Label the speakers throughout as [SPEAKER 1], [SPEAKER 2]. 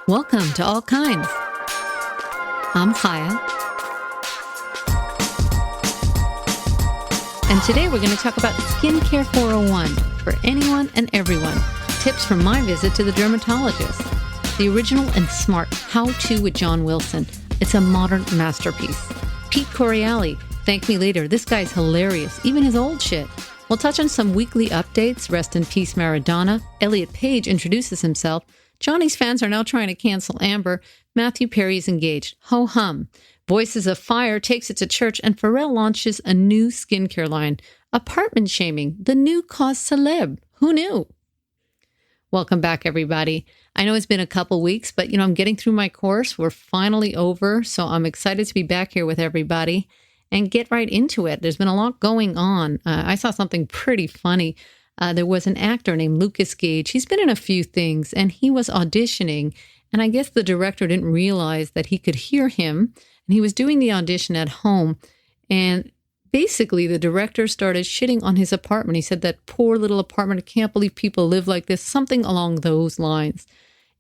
[SPEAKER 1] Welcome to All Kinds. I'm Chaya. And today we're going to talk about Skincare 401 for anyone and everyone. Tips from my visit to the dermatologist. The original and smart how-to with John Wilson. It's a modern masterpiece. Pete Correale, thank me later. This guy's hilarious, even his old shit. We'll touch on some weekly updates. Rest in peace, Maradona. Elliot Page introduces himself. Johnny's fans are now trying to cancel Amber. Mathew Perry is engaged. Ho-hum. Voices of Fire takes it to church, and Farrell launches a new skincare line. Apartment shaming, the new cause celebre. Who knew? Welcome back, everybody. I know it's been a couple weeks, but I'm getting through my course. We're finally over, so I'm excited to be back here with everybody and get right into it. There's been a lot going on. I saw something pretty funny. There was an actor named Lucas Gage. He's been in a few things, and he was auditioning. And I guess the director didn't realize that he could hear him. And he was doing the audition at home. And basically, the director started shitting on his apartment. He said, that poor little apartment, I can't believe people live like this. Something along those lines.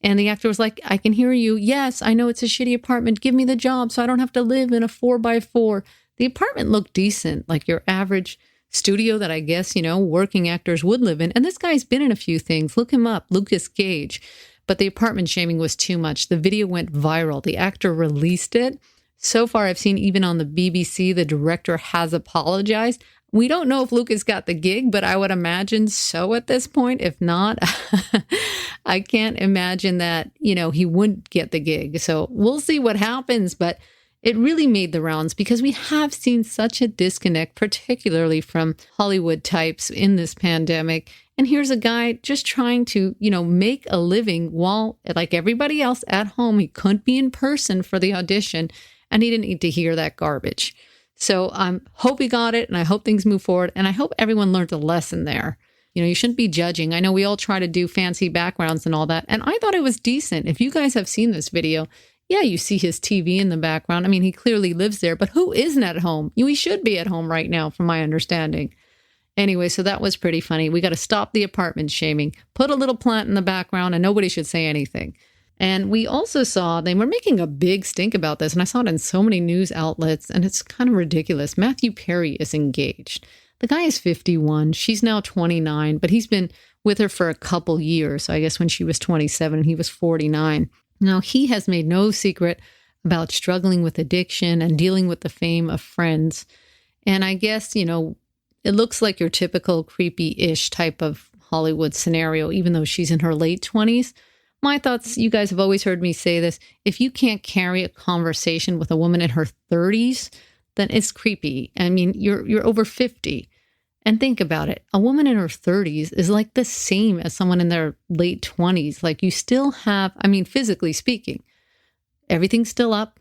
[SPEAKER 1] And the actor was like, I can hear you. Yes, I know it's a shitty apartment. Give me the job so I don't have to live in a 4x4. The apartment looked decent, like your average studio that I guess, working actors would live in. And this guy's been in a few things. Look him up, Lucas Gage. But the apartment shaming was too much. The video went viral. The actor released it. So far, I've seen even on the BBC, the director has apologized. We don't know if Lucas got the gig, but I would imagine so at this point. If not, I can't imagine that, he wouldn't get the gig. So we'll see what happens. But it really made the rounds because we have seen such a disconnect, particularly from Hollywood types in this pandemic. And here's a guy just trying to, make a living while, like everybody else at home, he couldn't be in person for the audition and he didn't need to hear that garbage. So I hope he got it and I hope things move forward. And I hope everyone learned a lesson there. You shouldn't be judging. I know we all try to do fancy backgrounds and all that. And I thought it was decent. If you guys have seen this video, yeah, you see his TV in the background. I mean, he clearly lives there, but who isn't at home? He should be at home right now, from my understanding. Anyway, so that was pretty funny. We got to stop the apartment shaming. Put a little plant in the background and nobody should say anything. And we also saw, they were making a big stink about this, and I saw it in so many news outlets, and it's kind of ridiculous. Mathew Perry is engaged. The guy is 51. She's now 29, but he's been with her for a couple years. So I guess when she was 27 and he was 49. Now, he has made no secret about struggling with addiction and dealing with the fame of friends. And I guess, it looks like your typical creepy-ish type of Hollywood scenario, even though she's in her late 20s. My thoughts, you guys have always heard me say this, if you can't carry a conversation with a woman in her 30s, then it's creepy. I mean, you're over 50. And think about it. A woman in her 30s is like the same as someone in their late 20s. Like you still have, physically speaking, everything's still up.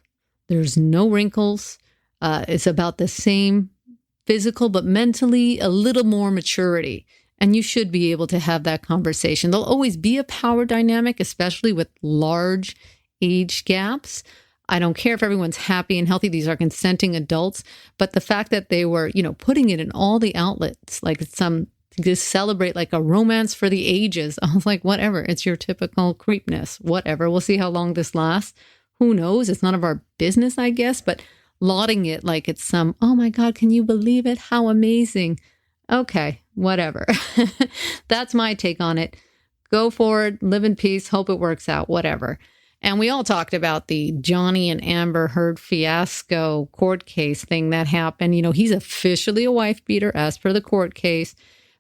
[SPEAKER 1] There's no wrinkles. It's about the same physical, but mentally a little more maturity. And you should be able to have that conversation. There'll always be a power dynamic, especially with large age gaps. I don't care if everyone's happy and healthy. These are consenting adults. But the fact that they were, putting it in all the outlets, like to celebrate like a romance for the ages. I was like, whatever. It's your typical creepness. Whatever. We'll see how long this lasts. Who knows? It's none of our business, I guess. But lauding it like it's some, oh my God, can you believe it? How amazing. Okay, whatever. That's my take on it. Go forward, live in peace, hope it works out, whatever. And we all talked about the Johnny and Amber Heard fiasco court case thing that happened. He's officially a wife beater as per the court case.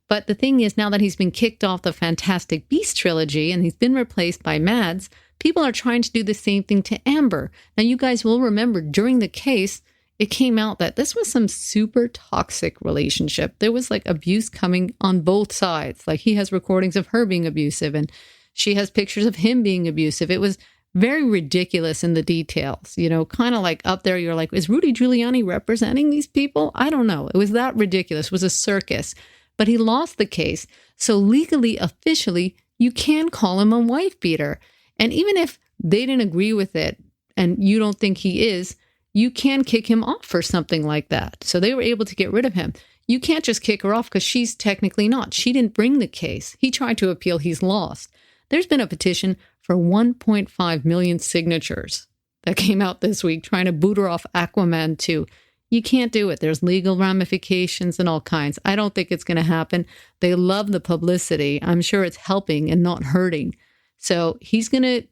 [SPEAKER 1] But the thing is, now that he's been kicked off the Fantastic Beasts trilogy and he's been replaced by Mads, people are trying to do the same thing to Amber. Now, you guys will remember during the case, it came out that this was some super toxic relationship. There was like abuse coming on both sides. Like he has recordings of her being abusive and she has pictures of him being abusive. It was very ridiculous in the details, kind of like up there. You're like, is Rudy Giuliani representing these people? I don't know. It was that ridiculous. It was a circus, but he lost the case. So legally, officially, you can call him a wife beater. And even if they didn't agree with it and you don't think he is, you can kick him off for something like that. So they were able to get rid of him. You can't just kick her off because she's technically not. She didn't bring the case. He tried to appeal. He's lost. There's been a petition for 1.5 million signatures that came out this week trying to boot her off Aquaman 2. You can't do it. There's legal ramifications and all kinds. I don't think it's going to happen. They love the publicity. I'm sure it's helping and not hurting. So he's going to,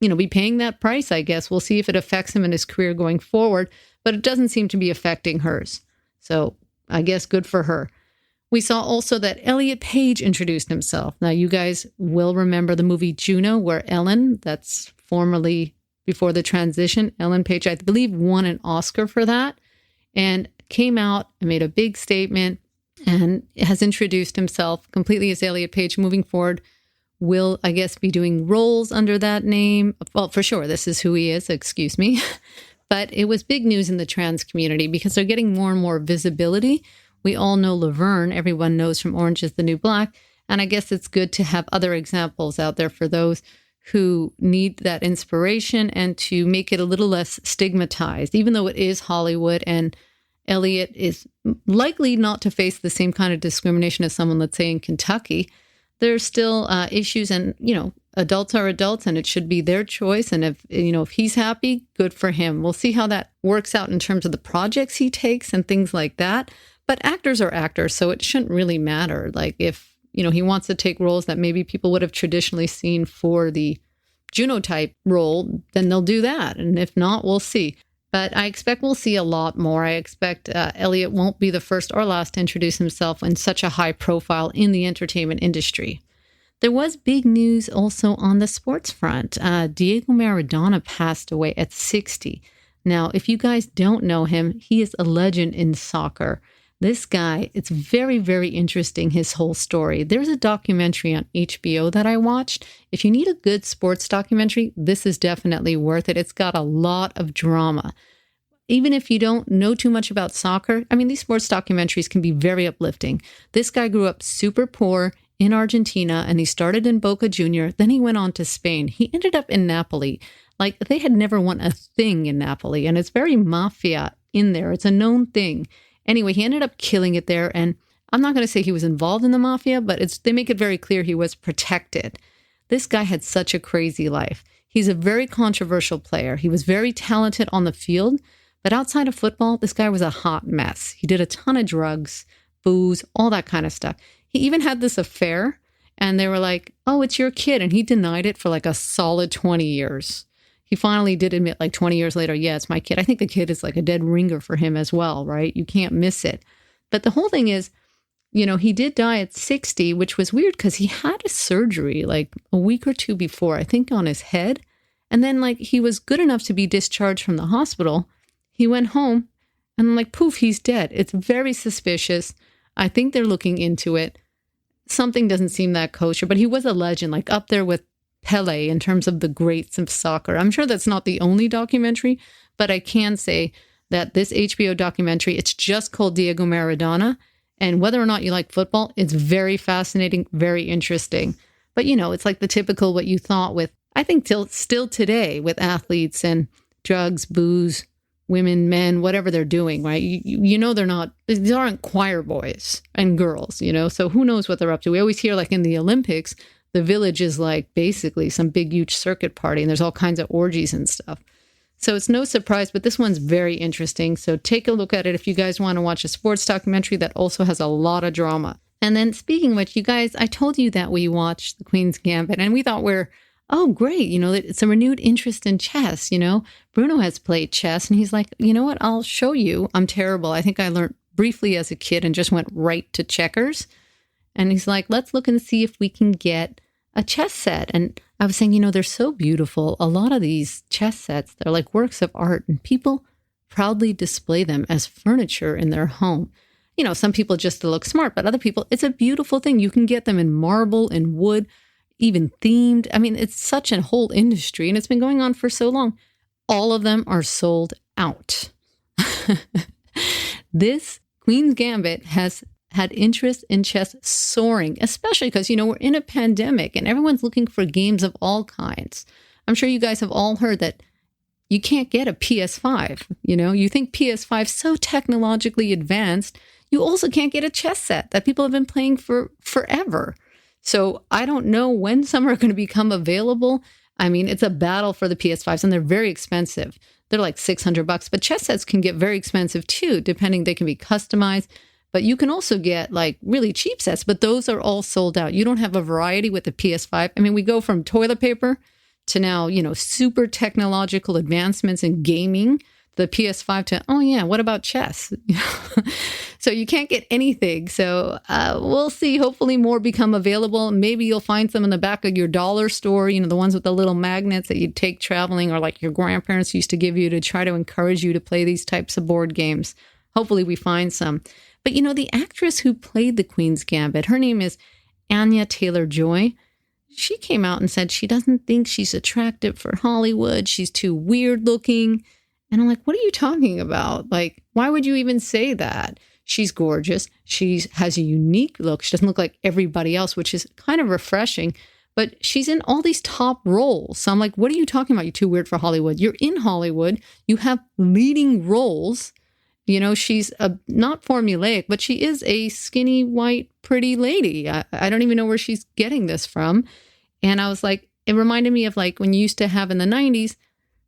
[SPEAKER 1] be paying that price, I guess. We'll see if it affects him in his career going forward, but it doesn't seem to be affecting hers. So I guess good for her. We saw also that Elliot Page introduced himself. Now, you guys will remember the movie Juno, where Ellen, that's formerly before the transition, Ellen Page, I believe, won an Oscar for that and came out and made a big statement and has introduced himself completely as Elliot Page. Moving forward, will, I guess, be doing roles under that name. Well, for sure, this is who he is, excuse me. But it was big news in the trans community because they're getting more and more visibility. We all know Laverne, everyone knows from Orange is the New Black. And I guess it's good to have other examples out there for those who need that inspiration and to make it a little less stigmatized, even though it is Hollywood and Elliot is likely not to face the same kind of discrimination as someone, let's say, in Kentucky. There's still issues and, adults are adults and it should be their choice. And if he's happy, good for him. We'll see how that works out in terms of the projects he takes and things like that. But actors are actors, so it shouldn't really matter. Like if, he wants to take roles that maybe people would have traditionally seen for the Juno type role, then they'll do that. And if not, we'll see. But I expect we'll see a lot more. I expect Elliot won't be the first or last to introduce himself in such a high profile in the entertainment industry. There was big news also on the sports front. Diego Maradona passed away at 60. Now, if you guys don't know him, he is a legend in soccer. This guy, it's very, very interesting, his whole story. There's a documentary on HBO that I watched. If you need a good sports documentary, this is definitely worth it. It's got a lot of drama. Even if you don't know too much about soccer, these sports documentaries can be very uplifting. This guy grew up super poor in Argentina, and he started in Boca Junior. Then he went on to Spain. He ended up in Napoli. Like, they had never won a thing in Napoli, and it's very mafia in there. It's a known thing. Anyway, he ended up killing it there, and I'm not going to say he was involved in the mafia, but they make it very clear he was protected. This guy had such a crazy life. He's a very controversial player. He was very talented on the field, but outside of football, this guy was a hot mess. He did a ton of drugs, booze, all that kind of stuff. He even had this affair, and they were like, oh, it's your kid, and he denied it for like a solid 20 years. He finally did admit, like 20 years later, yeah, it's my kid. I think the kid is like a dead ringer for him as well, right? You can't miss it. But the whole thing is, he did die at 60, which was weird because he had a surgery like a week or two before, I think on his head. And then like he was good enough to be discharged from the hospital. He went home and like, poof, he's dead. It's very suspicious. I think they're looking into it. Something doesn't seem that kosher, but he was a legend, like up there with Pele in terms of the greats of soccer. I'm sure that's not the only documentary, but I can say that this HBO documentary, it's just called Diego Maradona. And whether or not you like football, it's very fascinating, very interesting. But, it's like the typical what you thought with, I think still today with athletes and drugs, booze, women, men, whatever they're doing, right? These aren't choir boys and girls, so who knows what they're up to. We always hear like in the Olympics, the village is like basically some big, huge circuit party and there's all kinds of orgies and stuff. So it's no surprise, but this one's very interesting. So take a look at it if you guys want to watch a sports documentary that also has a lot of drama. And then speaking of which, you guys, I told you that we watched The Queen's Gambit and we thought oh, great. It's a renewed interest in chess. Bruno has played chess and he's like, you know what? I'll show you. I'm terrible. I think I learned briefly as a kid and just went right to checkers. And he's like, let's look and see if we can get a chess set. And I was saying, they're so beautiful. A lot of these chess sets, they're like works of art and people proudly display them as furniture in their home. Some people just to look smart, but other people, it's a beautiful thing. You can get them in marble and wood, even themed. It's such a whole industry and it's been going on for so long. All of them are sold out. This Queen's Gambit has had interest in chess soaring, especially because, we're in a pandemic and everyone's looking for games of all kinds. I'm sure you guys have all heard that you can't get a PS5. You think PS5 so technologically advanced, you also can't get a chess set that people have been playing for forever. So I don't know when some are going to become available. I mean, it's a battle for the PS5s, and they're very expensive. They're like $600, but chess sets can get very expensive too, depending. They can be customized, but you can also get like really cheap sets, but those are all sold out. You don't have a variety with the PS5. I mean, we go from toilet paper to now, super technological advancements in gaming, the PS5 to, oh yeah, what about chess? So you can't get anything. So we'll see. Hopefully more become available. Maybe you'll find some in the back of your dollar store, the ones with the little magnets that you'd take traveling, or like your grandparents used to give you to try to encourage you to play these types of board games. Hopefully we find some. But the actress who played the Queen's Gambit, her name is Anya Taylor-Joy. She came out and said she doesn't think she's attractive for Hollywood. She's too weird looking. And I'm like, what are you talking about? Like, why would you even say that? She's gorgeous. She has a unique look. She doesn't look like everybody else, which is kind of refreshing. But she's in all these top roles. So I'm like, what are you talking about? You're too weird for Hollywood. You're in Hollywood. You have leading roles. She's not formulaic, but she is a skinny, white, pretty lady. I don't even know where she's getting this from. And I was like, it reminded me of like when you used to have in the 90s,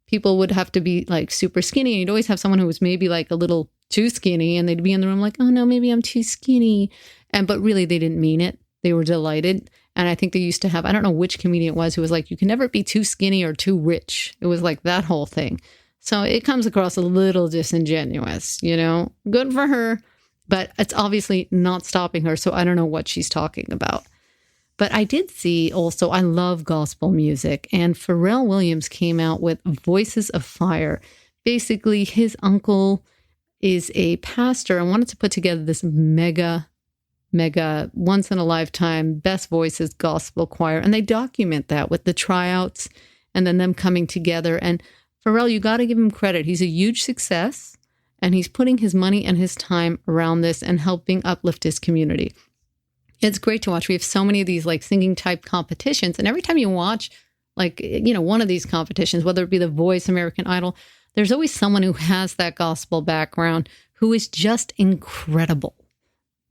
[SPEAKER 1] people would have to be like super skinny. And you'd always have someone who was maybe like a little too skinny, and they'd be in the room like, oh no, maybe I'm too skinny. But really they didn't mean it. They were delighted. And I think they used to have, I don't know which comedian it was, who was like, you can never be too skinny or too rich. It was like that whole thing. So it comes across a little disingenuous, good for her, but it's obviously not stopping her. So I don't know what she's talking about. But I did see also, I love gospel music, and Pharrell Williams came out with Voices of Fire. Basically, his uncle is a pastor and wanted to put together this mega once in a lifetime best voices gospel choir. And they document that with the tryouts and then them coming together. And Pharrell, you got to give him credit. He's a huge success, and he's putting his money and his time around this and helping uplift his community. It's great to watch. We have so many of these like singing type competitions. And every time you watch like, one of these competitions, whether it be The Voice, American Idol, there's always someone who has that gospel background who is just incredible.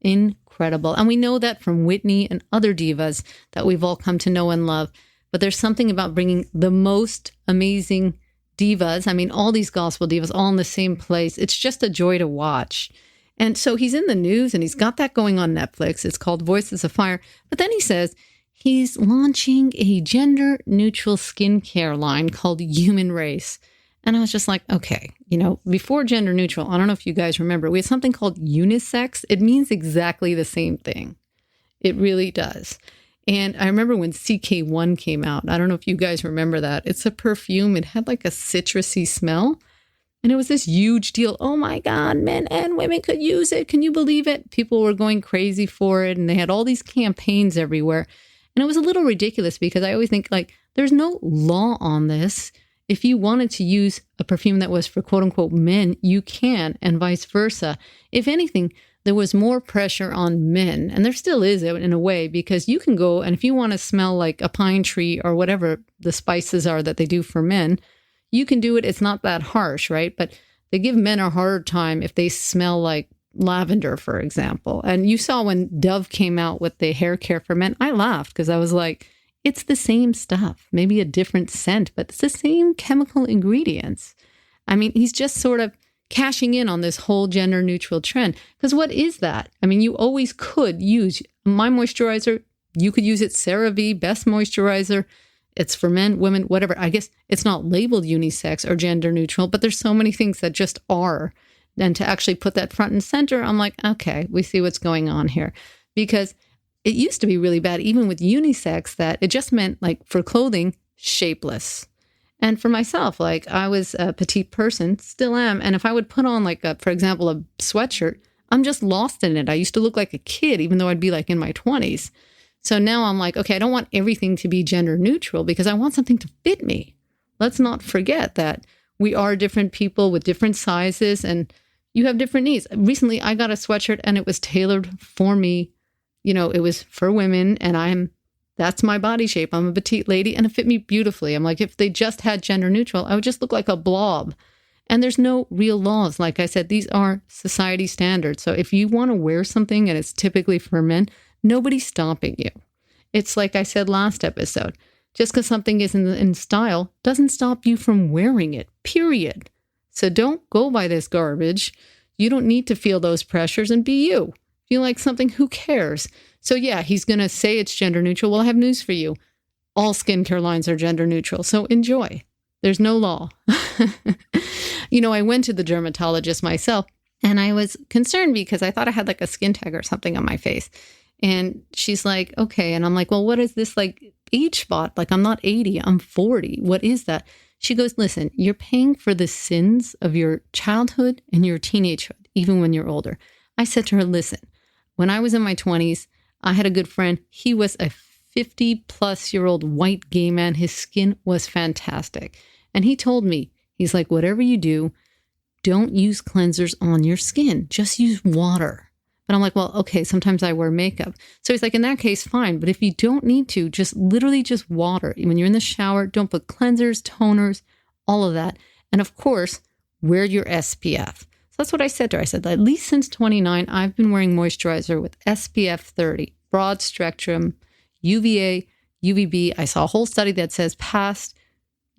[SPEAKER 1] Incredible. And we know that from Whitney and other divas that we've all come to know and love. But there's something about bringing the most amazing divas. I mean, all these gospel divas all in the same place. It's just a joy to watch. And so he's in the news and he's got that going on Netflix. It's called Voices of Fire. But then he says he's launching a gender neutral skincare line called Human Race. And I was just like, okay, before gender neutral, I don't know if you guys remember, we had something called unisex. It means exactly the same thing. It really does. And I remember when CK1 came out. I don't know if you guys remember that. It's a perfume. It had like a citrusy smell. And it was this huge deal. Oh my God, men and women could use it. Can you believe it? People were going crazy for it. And they had all these campaigns everywhere. And it was a little ridiculous because I always think like there's no law on this. If you wanted to use a perfume that was for quote unquote men, you can, and vice versa. If anything, there was more pressure on men. And there still is in a way, because you can go and if you want to smell like a pine tree or whatever the spices are that they do for men, you can do it. It's not that harsh, right? But they give men a hard time if they smell like lavender, for example. And you saw when Dove came out with the hair care for men, I laughed because I was like, it's the same stuff, maybe a different scent, but it's the same chemical ingredients. I mean, he's just sort of cashing in on this whole gender neutral trend. Because what is that? I mean, you always could use my moisturizer. You could use it, CeraVe, best moisturizer. It's for men, women, whatever. I guess it's not labeled unisex or gender neutral, but there's so many things that just are. And to actually put that front and center, I'm like, okay, we see what's going on here. Because it used to be really bad, even with unisex, that it just meant like for clothing, shapeless. And for myself, like I was a petite person, still am. And if I would put on like, for example, a sweatshirt, I'm just lost in it. I used to look like a kid, even though I'd be like in my 20s. So now I'm like, okay, I don't want everything to be gender neutral because I want something to fit me. Let's not forget that we are different people with different sizes and you have different needs. Recently, I got a sweatshirt and it was tailored for me. It was for women and that's my body shape. I'm a petite lady and it fit me beautifully. I'm like, if they just had gender neutral, I would just look like a blob. And there's no real laws. Like I said, these are society standards. So if you want to wear something and it's typically for men, nobody's stopping you. It's like I said last episode, Just because something is in style doesn't stop you from wearing it, period. So don't go by this garbage. You don't need to feel those pressures and be you. If you like something, who cares? So yeah, he's going to say it's gender neutral. Well, I have news for you. All skincare lines are gender neutral. So enjoy. There's no law. I went to the dermatologist myself and I was concerned because I thought I had like a skin tag or something on my face. And she's like, okay. And I'm like, well, what is this like age spot? Like, I'm not 80, I'm 40. What is that? She goes, listen, you're paying for the sins of your childhood and your teenagehood, even when you're older. I said to her, listen, when I was in my 20s, I had a good friend. He was a 50-plus-year-old white gay man. His skin was fantastic. And he told me, he's like, whatever you do, don't use cleansers on your skin. Just use water. But I'm like, well, okay, sometimes I wear makeup. So he's like, in that case, fine. But if you don't need to, just literally just water. When you're in the shower, don't put cleansers, toners, all of that. And of course, wear your SPF. So that's what I said to her. I said, at least since 29, I've been wearing moisturizer with SPF 30, broad spectrum, UVA, UVB. I saw a whole study that says past,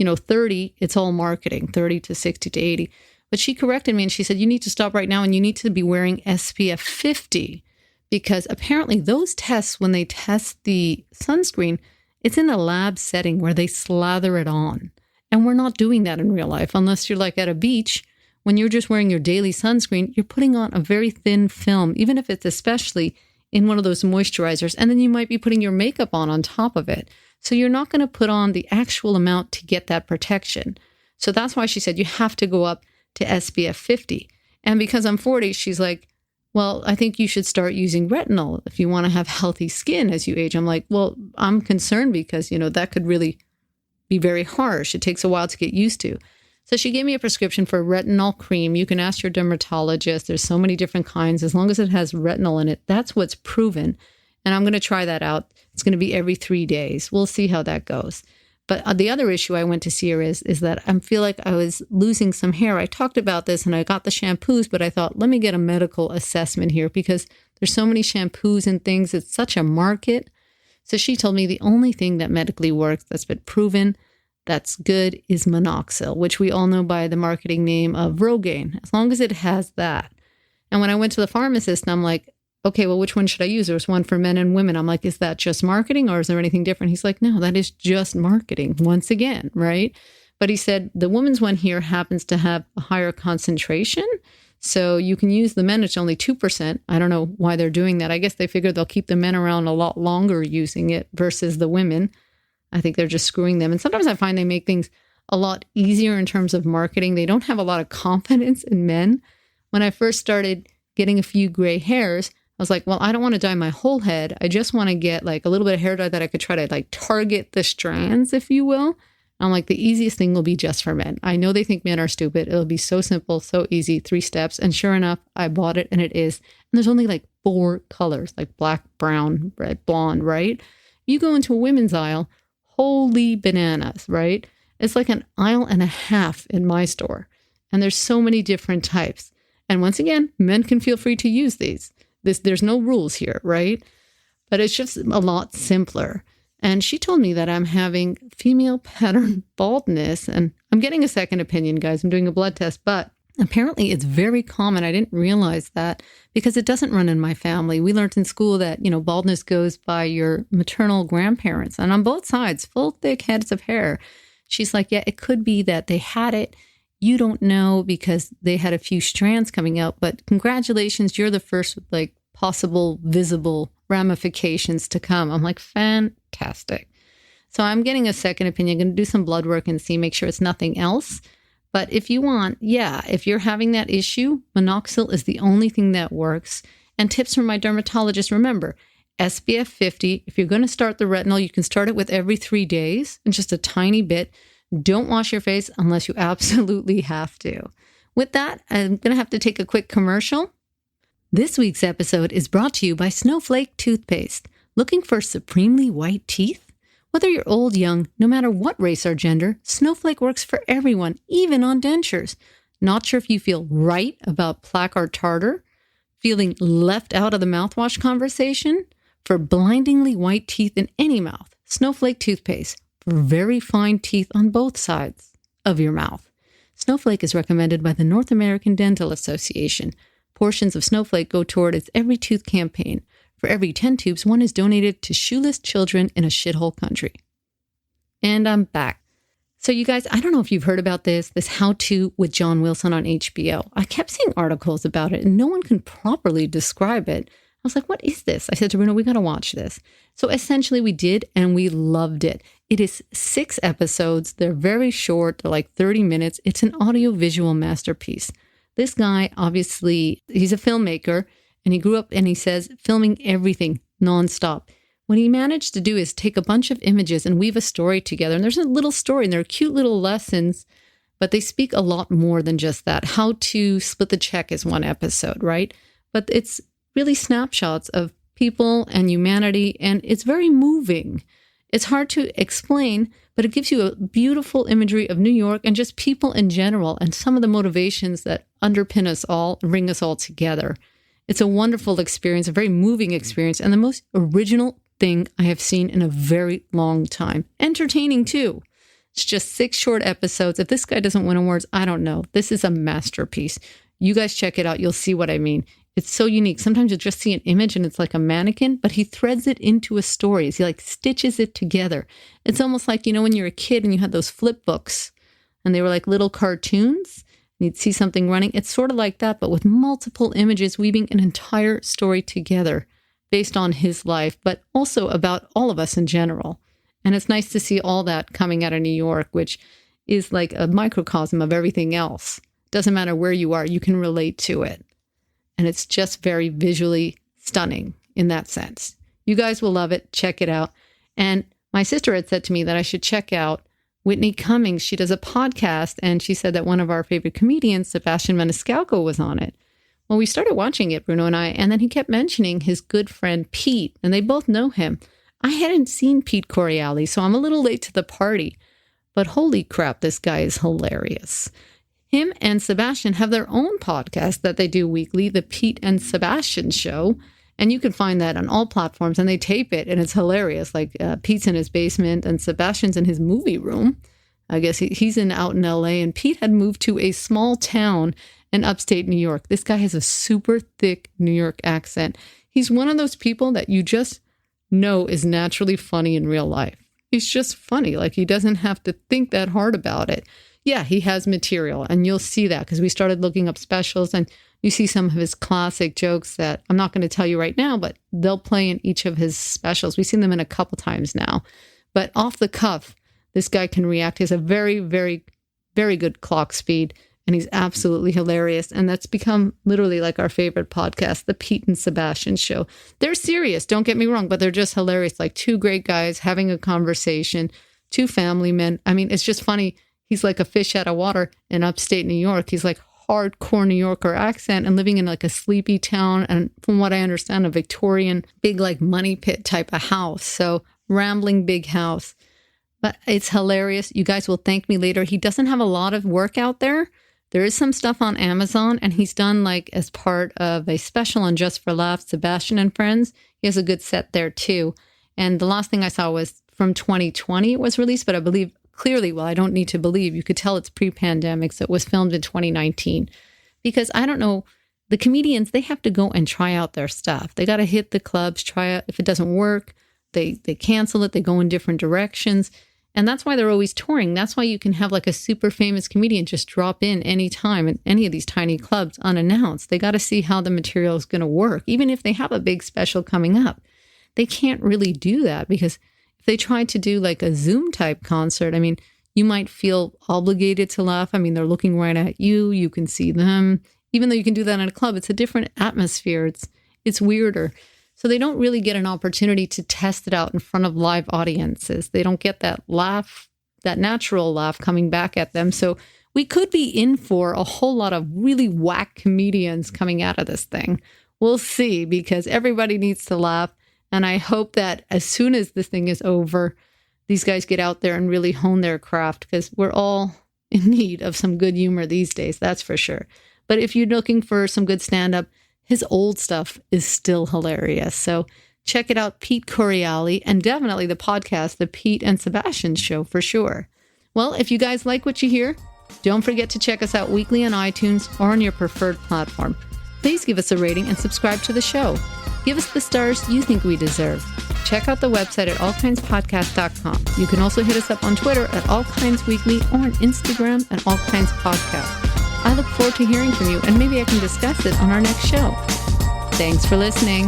[SPEAKER 1] 30, it's all marketing, 30 to 60 to 80. But she corrected me and she said, you need to stop right now and you need to be wearing SPF 50 because apparently those tests, when they test the sunscreen, it's in a lab setting where they slather it on. And we're not doing that in real life unless you're like at a beach. When you're just wearing your daily sunscreen, you're putting on a very thin film, even if it's especially in one of those moisturizers. And then you might be putting your makeup on top of it. So you're not going to put on the actual amount to get that protection. So that's why she said you have to go up to SPF 50. And because I'm 40, she's like, well, I think you should start using retinol if you want to have healthy skin as you age. I'm like, well, I'm concerned because, that could really be very harsh. It takes a while to get used to. So she gave me a prescription for retinol cream. You can ask your dermatologist. There's so many different kinds. As long as it has retinol in it, that's what's proven. And I'm going to try that out. It's going to be every 3 days. We'll see how that goes. But the other issue I went to see her is that I feel like I was losing some hair. I talked about this and I got the shampoos, but I thought, let me get a medical assessment here because there's so many shampoos and things. It's such a market. So she told me the only thing that medically works, that's been proven, that's good, is minoxidil, which we all know by the marketing name of Rogaine, as long as it has that. And when I went to the pharmacist, I'm like, okay, well, which one should I use? There's one for men and women. I'm like, is that just marketing or is there anything different? He's like, no, that is just marketing once again, right? But he said the woman's one here happens to have a higher concentration. So you can use the men, it's only 2%. I don't know why they're doing that. I guess they figure they'll keep the men around a lot longer using it versus the women. I think they're just screwing them. And sometimes I find they make things a lot easier in terms of marketing. They don't have a lot of confidence in men. When I first started getting a few gray hairs, I was like, well, I don't want to dye my whole head. I just want to get like a little bit of hair dye that I could try to like target the strands, if you will. I'm like, the easiest thing will be just for men. I know they think men are stupid. It'll be so simple, so easy, 3 steps. And sure enough, I bought it and it is. And there's only like 4 colors, like black, brown, red, blonde, right? You go into a women's aisle, holy bananas, right? It's like an aisle and a half in my store. And there's so many different types. And once again, men can feel free to use these. There's no rules here, right? But it's just a lot simpler. And she told me that I'm having female pattern baldness. And I'm getting a second opinion, guys. I'm doing a blood test, but apparently it's very common. I didn't realize that because it doesn't run in my family. We learned in school that, baldness goes by your maternal grandparents. And on both sides, full thick heads of hair. She's like, yeah, it could be that they had it. You don't know because they had a few strands coming out, but congratulations, you're the first with like possible visible ramifications to come. I'm like, fantastic. So I'm getting a second opinion. I'm going to do some blood work and see, make sure it's nothing else. But if you want, if you're having that issue, minoxidil is the only thing that works. And tips from my dermatologist, remember, SPF 50. If you're going to start the retinol, you can start it with every 3 days and just a tiny bit. Don't wash your face unless you absolutely have to. With that, I'm going to have to take a quick commercial. This week's episode is brought to you by Snowflake Toothpaste. Looking for supremely white teeth? Whether you're old, young, no matter what race or gender, Snowflake works for everyone, even on dentures. Not sure if you feel right about plaque or tartar? Feeling left out of the mouthwash conversation? For blindingly white teeth in any mouth, Snowflake Toothpaste. for very fine teeth on both sides of your mouth. Snowflake is recommended by the North American Dental Association. Portions of Snowflake go toward its Every Tooth campaign. For every 10 tubes, one is donated to shoeless children in a shithole country. And I'm back. So you guys, I don't know if you've heard about this how-to with John Wilson on HBO. I kept seeing articles about it and no one can properly describe it. I was like, what is this? I said to Bruno, we got to watch this. So essentially we did, and we loved it. It is 6 episodes. They're very short. They're like 30 minutes. It's an audio-visual masterpiece. This guy, obviously, he's a filmmaker, and he grew up, and he says, filming everything nonstop. What he managed to do is take a bunch of images and weave a story together. And there's a little story, and they're cute little lessons, but they speak a lot more than just that. How to split the check is one episode, right? But it's really snapshots of people and humanity, and it's very moving. It's hard to explain, but it gives you a beautiful imagery of New York and just people in general and some of the motivations that underpin us all and bring us all together. It's a wonderful experience, a very moving experience, and the most original thing I have seen in a very long time. Entertaining too. It's just 6 short episodes. If this guy doesn't win awards, I don't know. This is a masterpiece. You guys check it out. You'll see what I mean. It's so unique. Sometimes you'll just see an image and it's like a mannequin, but he threads it into a story. He like stitches it together. It's almost like, when you're a kid and you had those flip books and they were like little cartoons and you'd see something running. It's sort of like that, but with multiple images weaving an entire story together based on his life, but also about all of us in general. And it's nice to see all that coming out of New York, which is like a microcosm of everything else. Doesn't matter where you are, you can relate to it. And it's just very visually stunning in that sense. You guys will love it. Check it out. And my sister had said to me that I should check out Whitney Cummings. She does a podcast, and she said that one of our favorite comedians, Sebastian Maniscalco, was on it. Well, we started watching it, Bruno and I, and then he kept mentioning his good friend Pete, and they both know him. I hadn't seen Pete Correale, so I'm a little late to the party. But holy crap, this guy is hilarious. Him and Sebastian have their own podcast that they do weekly, the Pete and Sebastian Show. And you can find that on all platforms, and they tape it, and it's hilarious. Like Pete's in his basement, and Sebastian's in his movie room. I guess he's out in LA, and Pete had moved to a small town in upstate New York. This guy has a super thick New York accent. He's one of those people that you just know is naturally funny in real life. He's just funny. Like, he doesn't have to think that hard about it. Yeah, he has material, and you'll see that because we started looking up specials, and you see some of his classic jokes that I'm not going to tell you right now, but they'll play in each of his specials. We've seen them in a couple times now. But off the cuff, this guy can react. He has a very, very, very good clock speed, and he's absolutely hilarious. And that's become literally like our favorite podcast, the Pete and Sebastian Show. They're serious, don't get me wrong, but they're just hilarious. Like 2 great guys having a conversation, 2 family men. I mean, it's just funny. He's like a fish out of water in upstate New York. He's like hardcore New Yorker accent and living in like a sleepy town. And from what I understand, a Victorian big like money pit type of house. So rambling big house. But it's hilarious. You guys will thank me later. He doesn't have a lot of work out there. There is some stuff on Amazon, and he's done like as part of a special on Just for Laughs, Sebastian and Friends. He has a good set there too. And the last thing I saw was from 2020 it was released, but I believe clearly, well, I don't need to believe, you could tell it's pre-pandemic, so it was filmed in 2019. Because I don't know, the comedians, they have to go and try out their stuff. They got to hit the clubs, try it. If it doesn't work, they cancel it, they go in different directions. And that's why they're always touring. That's why you can have like a super famous comedian just drop in anytime in any of these tiny clubs unannounced. They got to see how the material is going to work. Even if they have a big special coming up, they can't really do that because if they try to do like a Zoom type concert, I mean, you might feel obligated to laugh. I mean, they're looking right at you. You can see them. Even though you can do that in a club, it's a different atmosphere. It's weirder. So they don't really get an opportunity to test it out in front of live audiences. They don't get that laugh, that natural laugh coming back at them. So we could be in for a whole lot of really whack comedians coming out of this thing. We'll see, because everybody needs to laugh. And I hope that as soon as this thing is over, these guys get out there and really hone their craft, because we're all in need of some good humor these days. That's for sure. But if you're looking for some good stand-up, his old stuff is still hilarious. So check it out, Pete Correale, and definitely the podcast, The Pete and Sebastian Show, for sure. Well, if you guys like what you hear, don't forget to check us out weekly on iTunes or on your preferred platform. Please give us a rating and subscribe to the show. Give us the stars you think we deserve. Check out the website at allkindspodcast.com. You can also hit us up on Twitter at allkindsweekly or on Instagram at allkindspodcast. I look forward to hearing from you, and maybe I can discuss it on our next show. Thanks for listening.